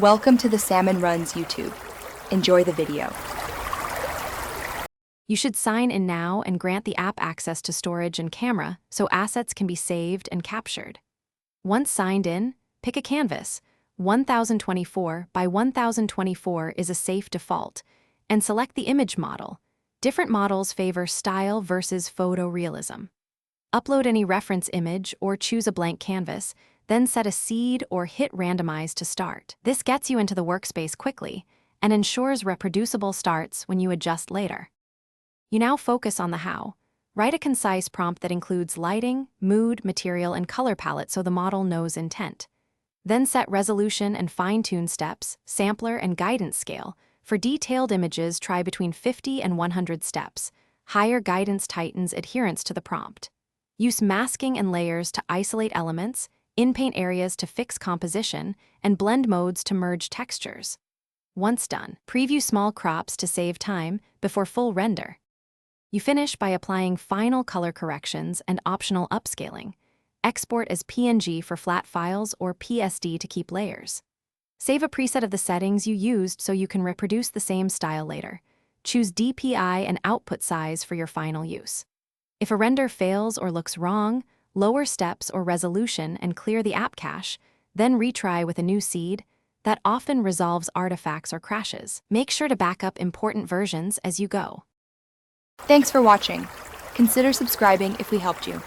Welcome to the Salmon Runs YouTube. Enjoy the video. You should sign in now and grant the app access to storage and camera so assets can be saved and captured. Once signed in, pick a canvas. 1024 by 1024 is a safe default, and select the image model. Different models favor style versus photorealism. Upload any reference image or choose a blank canvas, then set a seed or hit randomize to start. This gets you into the workspace quickly and ensures reproducible starts when you adjust later. You now focus on the how. Write a concise prompt that includes lighting, mood, material, and color palette so the model knows intent. Then set resolution and fine-tune steps, sampler and guidance scale. For detailed images, try between 50 and 100 steps. Higher guidance tightens adherence to the prompt. Use masking and layers to isolate elements, in-paint areas to fix composition, and blend modes to merge textures. Once done, preview small crops to save time before full render. You finish by applying final color corrections and optional upscaling. Export as PNG for flat files or PSD to keep layers. Save a preset of the settings you used so you can reproduce the same style later. Choose DPI and output size for your final use. If a render fails or looks wrong, lower steps or resolution and clear the app cache, then retry with a new seed. That often resolves artifacts or crashes. Make sure to back up important versions as you go. Thanks for watching. Consider subscribing if we helped you.